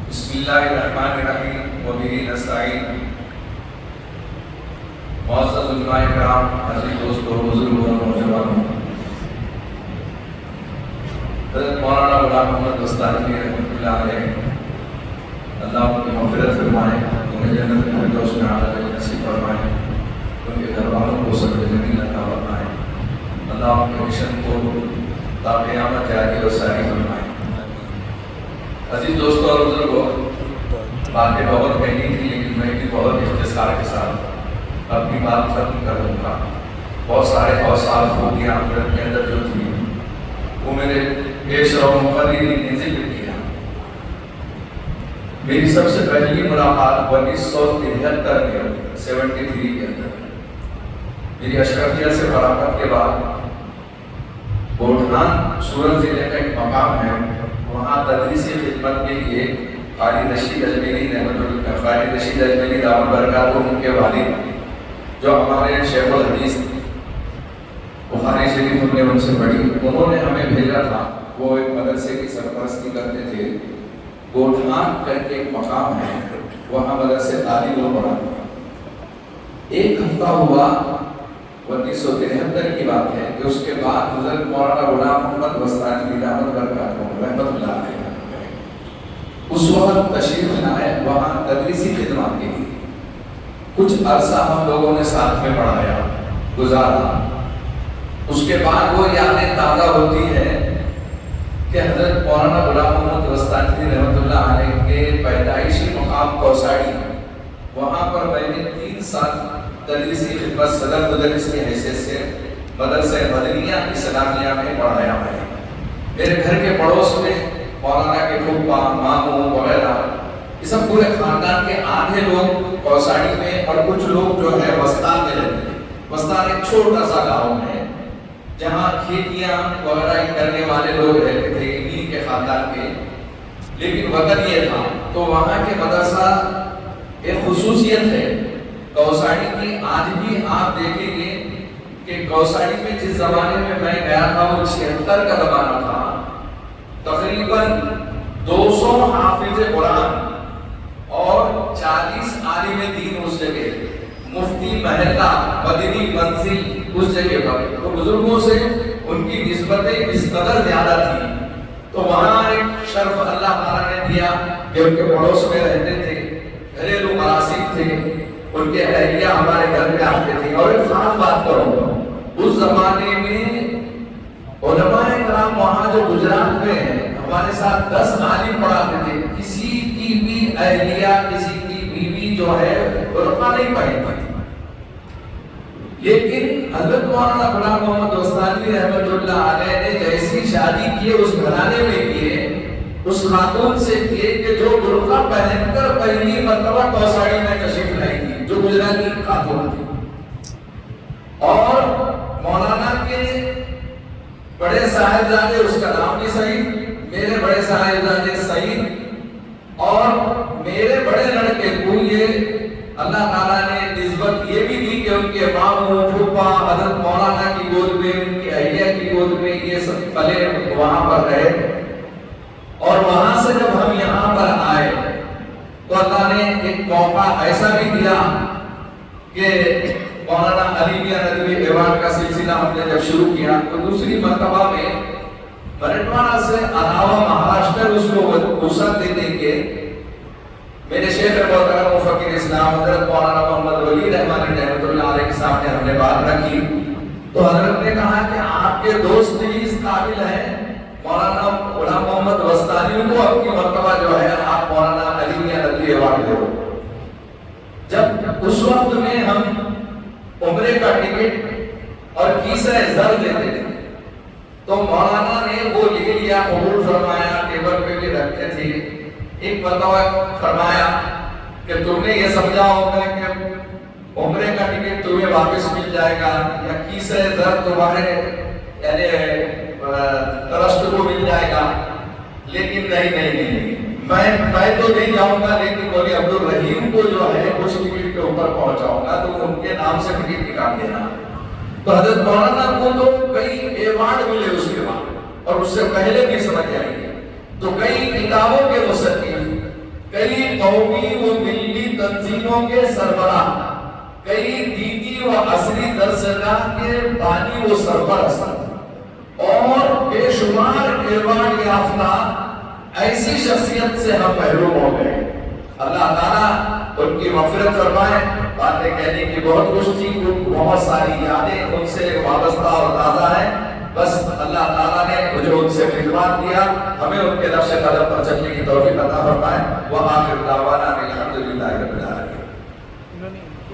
بسم اللہ الرحمن الرحیم وبہ نستعین۔ معزز علماء کرام، عزیز دوستو، بزرگوں، نوجوانوں، حضرت مولانا غلام محمد وسطانی رحمۃ اللہ علیہ، اللہ ان کی مغفرت فرمائے، انہیں جنت الفردوس میں اعلیٰ نصیب فرمائے، ان کے گھر والوں کو صدر جمیل عطا فرمائے، اللہ ان کے مشن کو تا قیامت جاری و ساری فرمائے۔ عزیز دوستوں اور بزرگوں، باتیں بہت کہنی تھی لیکن میں بھی بہت اختصار کے ساتھ اپنی بات ختم کر دوں گا۔ بہت سارے اوصاف خوبیاں حضرت کے اندر جو تھی وہ میرے پیش رو مقررین نے ذکر کیا۔ میری سب سے پہلی ملاقات 1973 میں 73 کے اندر میری اشرفیہ سے فراغت کے بعد بوٹھان سورت ضلع کا ایک مقام ہے، وہاں تدریسی خدمت کے لیے قاری رشید اجمیری قاری رشید اجمیری دامت برکاتہ ان کے والد جو ہمارے شیخ الحدیث بخاری شریف ہم نے ان سے پڑھی، انہوں نے ہمیں بھیجا تھا۔ وہ ایک مدرسے کی سرپرستی کرتے تھے، بوٹھان کر کے ایک مقام ہے، وہاں مدرسے تعلیم و پڑھا۔ ایک ہفتہ ہوا، 1973 کی بات ہے کہ اس کے بعد حضرت مولانا غلام محمد وسطانی دامت برکاتہ رحمۃ اللہ علیہ اس وقت تشریف لائے وہاں تدریسی خدمات کے لیے۔ کچھ عرصہ ہم لوگوں نے ساتھ میں پڑھایا، گزارا۔ اس کے بعد وہ یادیں تازہ ہوتی ہے کہ حضرت مولانا غلام محمد وسطانی رحمۃ اللہ علیہ کے پیدائشی مقام کوساڑی، وہاں پر میں نے 3 سال تدریسی خدمت صدر مدرس کی حیثیت سے مدرسہ مدنیہ اسلامیہ میں پڑھایا ہے۔ میرے گھر کے پڑوس میں مولانا کے پھوپھا، ماموں وغیرہ، یہ سب پورے خاندان کے آدھے لوگ کوساڑی میں اور کچھ لوگ جو ہے وسطان میں رہتے ہیں۔ وسطان ایک چھوٹا سا گاؤں ہے جہاں کھیتیاں وغیرہ کرنے والے لوگ رہتے تھے، انہی کے خاندان کے، لیکن وطن یہ تھا۔ تو وہاں کے مدرسہ ایک خصوصیت ہے کوساڑی کی، آج بھی آپ دیکھیں گے کہ کوساڑی میں جس زمانے میں میں گیا تھا وہ 76 کا زمانہ تھا، تقریباً 200 حافظ قرآن اور 40 عالم دین اس جگہ، مفتی محلہ، مدنی منزل اس جگہ پر۔ تو بزرگوں سے ان کی نسبتیں اس قدر زیادہ تھی، تو وہاں ایک شرف اللہ تعالیٰ نے دیا کہ ان کے پڑوس میں رہتے تھے، گھریلو مراسم تھے، ان کے اہلیہ ہمارے گھر میں آتے تھے۔ اور ایک خاص بات کروں گا، اس زمانے میں علماء کرام وہاں جو گجرات میں ہیں ہمارے ساتھ 10 عالم پڑھاتے تھے، کسی کی بھی اہلیہ، کسی کی بیوی جو ہے علماء نہیں پڑھتی تھی، لیکن حضرت مولانا غلام محمد وسطانی رحمۃ اللہ علیہ نے جیسی شادی کی اس گھرانے میں کیے، اس خاتون سے کیے کہ جو برقع پہن کر پہلی مرتبہ کوساڑی میں تشریف لائی تھی، جو گجراتی خاتون تھی۔ اور مولانا کے بڑے صاحبزادے، اس کا نام بھی سعید، میرے بڑے صاحبزادے سعید، اور میرے بڑے لڑکے کو یہ اللہ تعالیٰ نے نسبت یہ بھی دی کہ ان کے ماموں، پھوپھا حضرت مولانا کی گود میں، ان کی اہلیہ کی گود میں یہ سب پلے وہاں پر رہے۔ اور وہاں سے جب ہم یہاں پر آئے تو اللہ نے ایک موقع ایسا بھی دیا کہ مولانا علی میاں ندوی ایوارڈ کا سلسلہ ہم نے جب شروع کیا تو دوسری مرتبہ میں مرٹواڑا سے علاوہ مہاراشٹر اس کو وسعت دینے کے میرے شیخ محترم مفکر اسلام حضرت مولانا محمد ولی رحمانی رحمۃ اللہ علیہ کے سامنے ہم نے بات رکھی، تو حضرت نے کہا کہ آپ کے دوست بھی اس قابل ہیں، مولانا غلام محمد وسطانی کو اپنی مرتبہ جو ہے آپ مولانا علی میاں ندوی ایوارڈ دو۔ جب اس وقت میں ہم عمرے کا ٹکٹ اور کیسہ زر دیتے تھے تو مولانا نے وہ لے لیا، قبول فرمایا، ٹیبل پہ بھی رکھتے تھے۔ ایک مرتبہ فرمایا کہ تم نے یہ سمجھا ہوگا کہ عمرے کا ٹکٹ تمہیں واپس مل جائے گا یا کیسہ زر تمہارے یعنی ٹرسٹ کو مل جائے گا، لیکن نہیں، میں تو نہیں جاؤں گا، لیکن مولوی عبد الرحیم کو جو ہے کچھ ٹکٹ کے اوپر پہنچاؤں گا تو ان کے نام سے ٹکٹ نکال دینا۔ تو حضرت مولانا کو تو کئی ایوارڈ ملے اس کے بعد، اور اس سے پہلے بھی سمجھ آئیے تو کئی کتابوں کے مصنف قومی و ملی تنظیموں کے سربراہ، کئی دینی و عصری درسگاہ کے بانی و سرپرست اور بے شمار ایوارڈ یافتہ ایسی شخصیت سے ہم محروم ہو گئے۔ اللہ تعالیٰ ان کی مغفرت فرمائے۔ باتیں کہنے کی بہت کچھ تھی، بہت ساری یادیں ان سے وابستہ اور تازہ ہیں، بس اللہ تعالیٰ نے مجھے ان سے خدمات دیا، ہمیں ان کے نقش قدم پر چلنے کی توفیق عطا فرمائے۔ وآخر دعوانا الحمدللہ رب العالمین۔